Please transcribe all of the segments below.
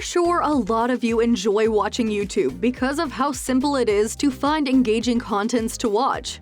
We're sure a lot of you enjoy watching YouTube because of how simple it is to find engaging contents to watch.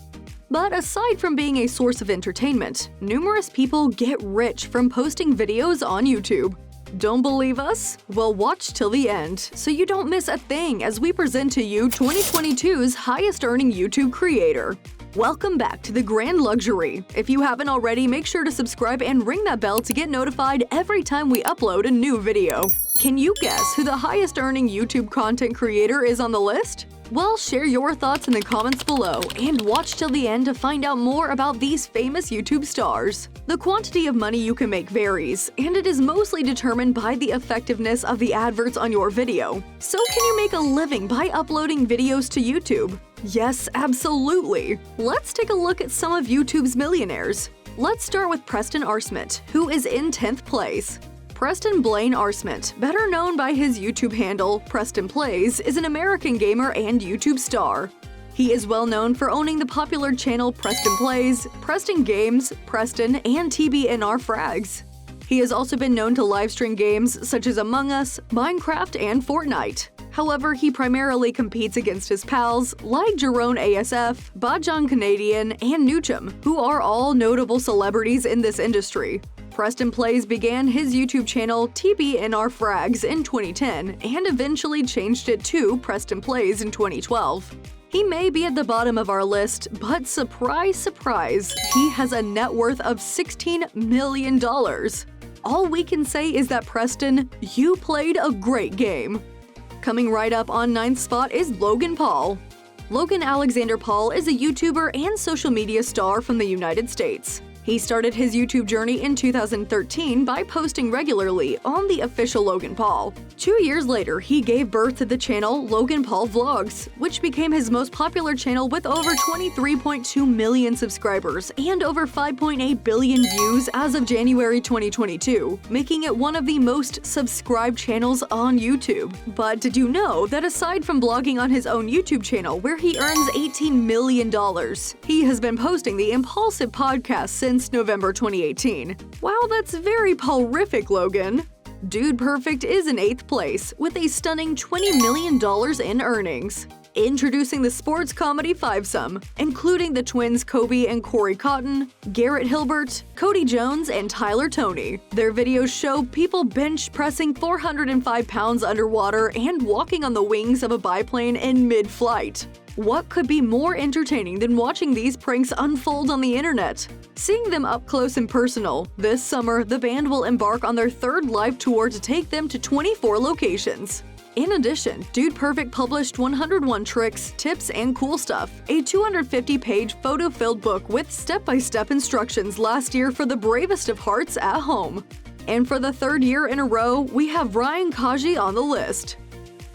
But aside from being a source of entertainment, numerous people get rich from posting videos on YouTube. Don't believe us? Well, watch till the end, so you don't miss a thing as we present to you 2022's highest-earning YouTube creator. Welcome back to the Grand Luxury. If you haven't already, make sure to subscribe and ring that bell to get notified every time we upload a new video. Can you guess who the highest-earning YouTube content creator is on the list? Well, share your thoughts in the comments below and watch till the end to find out more about these famous YouTube stars. The quantity of money you can make varies, and it is mostly determined by the effectiveness of the adverts on your video. So can you make a living by uploading videos to YouTube? Yes, absolutely! Let's take a look at some of YouTube's millionaires. Let's start with Preston Arsement, who is in 10th place. Preston Blaine Arsement, better known by his YouTube handle, Preston Plays, is an American gamer and YouTube star. He is well known for owning the popular channel Preston Plays, Preston Games, Preston, and TBNR Frags. He has also been known to livestream games such as Among Us, Minecraft, and Fortnite. However, he primarily competes against his pals like Jerome ASF, Bajong Canadian, and Nuchum, who are all notable celebrities in this industry. Preston Plays began his YouTube channel TBNR Frags in 2010 and eventually changed it to Preston Plays in 2012. He may be at the bottom of our list, but surprise, surprise, he has a net worth of $16 million. All we can say is that Preston, you played a great game. Coming right up on 9th spot is Logan Paul. Logan Alexander Paul is a YouTuber and social media star from the United States. He started his YouTube journey in 2013 by posting regularly on the official Logan Paul. 2 years later, he gave birth to the channel Logan Paul Vlogs, which became his most popular channel with over 23.2 million subscribers and over 5.8 billion views as of January 2022, making it one of the most subscribed channels on YouTube. But did you know that aside from blogging on his own YouTube channel where he earns $18 million, he has been posting the Impulsive podcast since November 2018. Wow, that's very Paul-rific, Logan. Dude Perfect is in 8th place with a stunning $20 million in earnings. Introducing the sports comedy fivesome, including the twins Kobe and Corey Cotton, Garrett Hilbert, Cody Jones, and Tyler Toney. Their videos show people bench pressing 405 pounds underwater and walking on the wings of a biplane in mid-flight. What could be more entertaining than watching these pranks unfold on the internet? Seeing them up close and personal, this summer the band will embark on their 3rd live tour to take them to 24 locations. In addition, Dude Perfect published 101 Tricks, Tips, and Cool Stuff, a 250-page photo-filled book with step-by-step instructions last year for the bravest of hearts at home. And for the 3rd year in a row, we have Kaji on the list.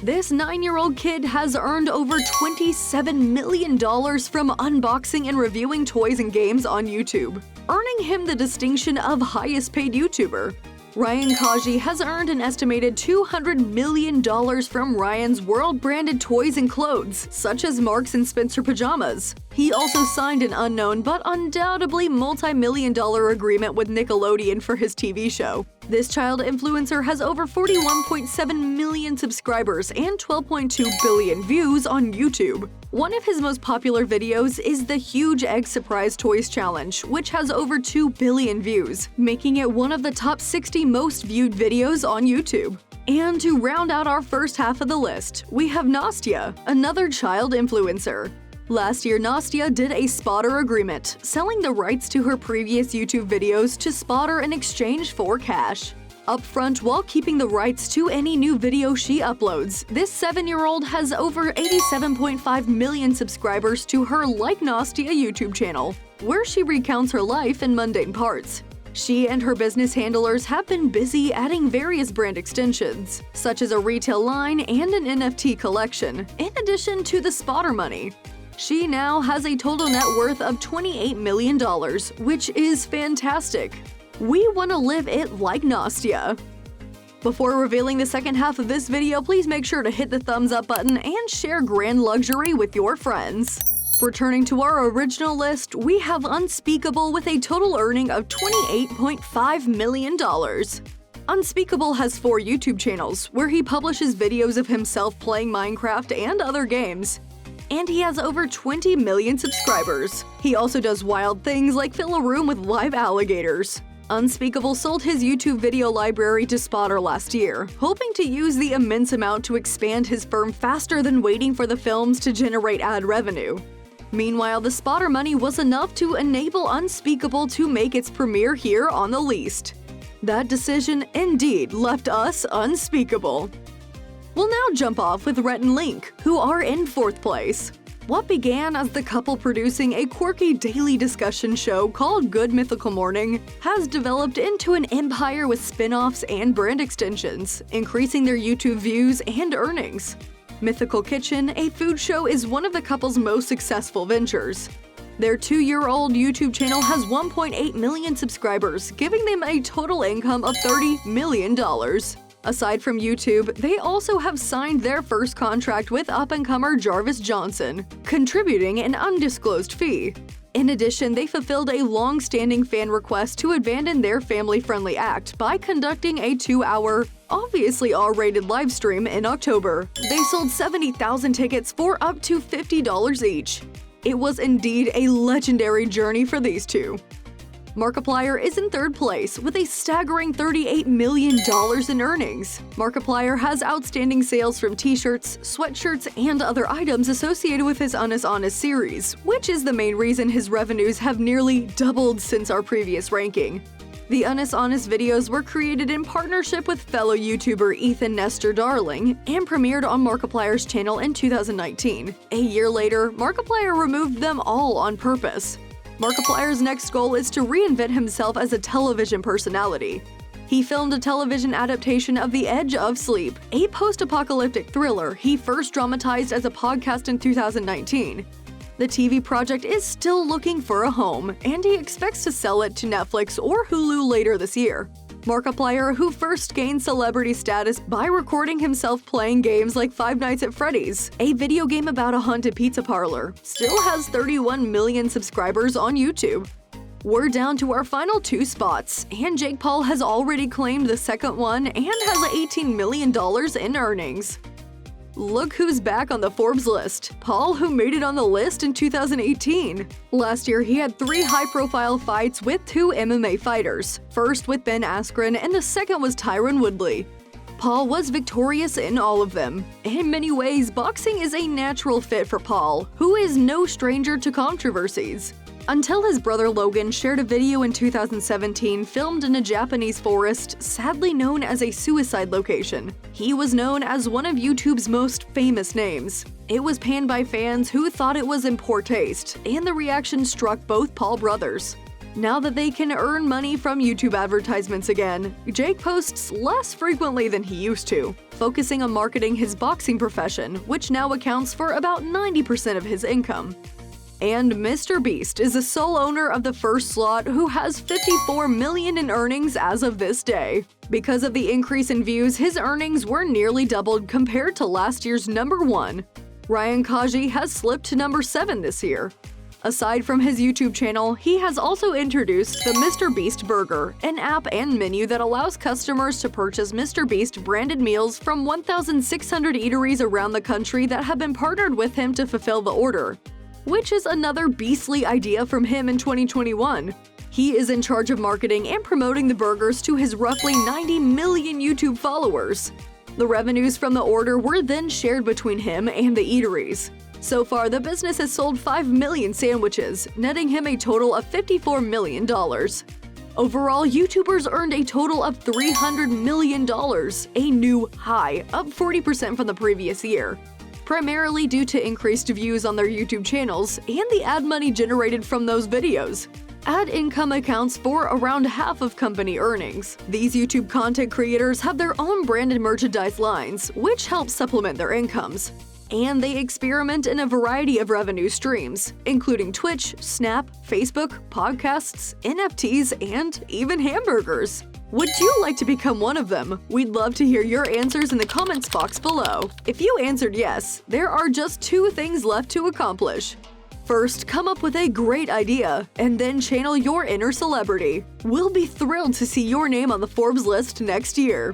This 9-year-old kid has earned over $27 million from unboxing and reviewing toys and games on YouTube, earning him the distinction of highest paid YouTuber. Kaji has earned an estimated $200 million from Ryan's world-branded toys and clothes, such as Marks & Spencer pajamas. He also signed an unknown but undoubtedly multi-million-dollar agreement with Nickelodeon for his TV show. This child influencer has over 41.7 million subscribers and 12.2 billion views on YouTube. One of his most popular videos is the Huge Egg Surprise Toys Challenge, which has over 2 billion views, making it one of the top 60 most viewed videos on YouTube. And to round out our first half of the list, we have Nastya, another child influencer. Last year, Nastya did a Spotter agreement, selling the rights to her previous YouTube videos to Spotter in exchange for cash. Upfront, while keeping the rights to any new video she uploads, this 7-year-old has over 87.5 million subscribers to her Like Nastya YouTube channel, where she recounts her life in mundane parts. She and her business handlers have been busy adding various brand extensions, such as a retail line and an NFT collection, in addition to the Spotter money. She now has a total net worth of $28 million, which is fantastic. We want to live it like Nastya. Before revealing the second half of this video, please make sure to hit the thumbs up button and share Grand Luxury with your friends. Returning to our original list, we have Unspeakable with a total earning of $28.5 million. Unspeakable has 4 YouTube channels where he publishes videos of himself playing Minecraft and other games. And he has over 20 million subscribers. He also does wild things like fill a room with live alligators. Unspeakable sold his YouTube video library to Spotter last year, hoping to use the immense amount to expand his firm faster than waiting for the films to generate ad revenue. Meanwhile, the Spotter money was enough to enable Unspeakable to make its premiere here on the Least. That decision indeed left us unspeakable. We'll now jump off with Rhett and Link, who are in 4th place. What began as the couple producing a quirky daily discussion show called Good Mythical Morning has developed into an empire with spin-offs and brand extensions, increasing their YouTube views and earnings. Mythical Kitchen, a food show, is one of the couple's most successful ventures. Their 2-year-old YouTube channel has 1.8 million subscribers, giving them a total income of $30 million. Aside from YouTube, they also have signed their first contract with up-and-comer Jarvis Johnson, contributing an undisclosed fee. In addition, they fulfilled a long-standing fan request to abandon their family-friendly act by conducting a 2-hour, obviously R-rated livestream in October. They sold 70,000 tickets for up to $50 each. It was indeed a legendary journey for these two. Markiplier is in 3rd place with a staggering $38 million in earnings. Markiplier has outstanding sales from t-shirts, sweatshirts, and other items associated with his Honest series, which is the main reason his revenues have nearly doubled since our previous ranking. The Honest videos were created in partnership with fellow YouTuber Ethan Nestor Darling and premiered on Markiplier's channel in 2019. A year later, Markiplier removed them all on purpose. Markiplier's next goal is to reinvent himself as a television personality. He filmed a television adaptation of The Edge of Sleep, a post-apocalyptic thriller he first dramatized as a podcast in 2019. The TV project is still looking for a home, and he expects to sell it to Netflix or Hulu later this year. Markiplier, who first gained celebrity status by recording himself playing games like Five Nights at Freddy's, a video game about a haunted pizza parlor, still has 31 million subscribers on YouTube. We're down to our final 2 spots, and Jake Paul has already claimed the second one and has $18 million in earnings. Look who's back on the Forbes list, Paul, who made it on the list in 2018. Last year, he had 3 high-profile fights with 2 MMA fighters, first with Ben Askren and the second was Tyron Woodley. Paul was victorious in all of them. In many ways, boxing is a natural fit for Paul, who is no stranger to controversies. Until his brother Logan shared a video in 2017 filmed in a Japanese forest, sadly known as a suicide location. He was known as one of YouTube's most famous names. It was panned by fans who thought it was in poor taste, and the reaction struck both Paul brothers. Now that they can earn money from YouTube advertisements again, Jake posts less frequently than he used to, focusing on marketing his boxing profession, which now accounts for about 90% of his income. And MrBeast is the sole owner of the first slot who has $54 million in earnings as of this day. Because of the increase in views, his earnings were nearly doubled compared to last year's number 1. Ryan Kaji has slipped to number 7 this year. Aside from his YouTube channel, he has also introduced the MrBeast Burger, an app and menu that allows customers to purchase MrBeast branded meals from 1,600 eateries around the country that have been partnered with him to fulfill the order, which is another beastly idea from him in 2021. He is in charge of marketing and promoting the burgers to his roughly 90 million YouTube followers. The revenues from the order were then shared between him and the eateries. So far, the business has sold 5 million sandwiches, netting him a total of $54 million. Overall, YouTubers earned a total of $300 million, a new high, up 40% from the previous year, primarily due to increased views on their YouTube channels and the ad money generated from those videos. Ad income accounts for around half of company earnings. These YouTube content creators have their own branded merchandise lines, which help supplement their incomes. And they experiment in a variety of revenue streams, including Twitch, Snap, Facebook, podcasts, NFTs, and even hamburgers. Would you like to become one of them? We'd love to hear your answers in the comments box below. If you answered yes, there are just 2 things left to accomplish. First, come up with a great idea, and then channel your inner celebrity. We'll be thrilled to see your name on the Forbes list next year.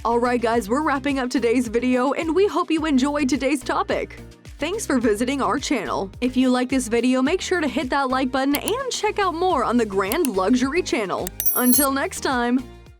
Alright guys, we're wrapping up today's video, and we hope you enjoyed today's topic. Thanks for visiting our channel. If you like this video, make sure to hit that like button and check out more on the Grand Luxury channel. Until next time!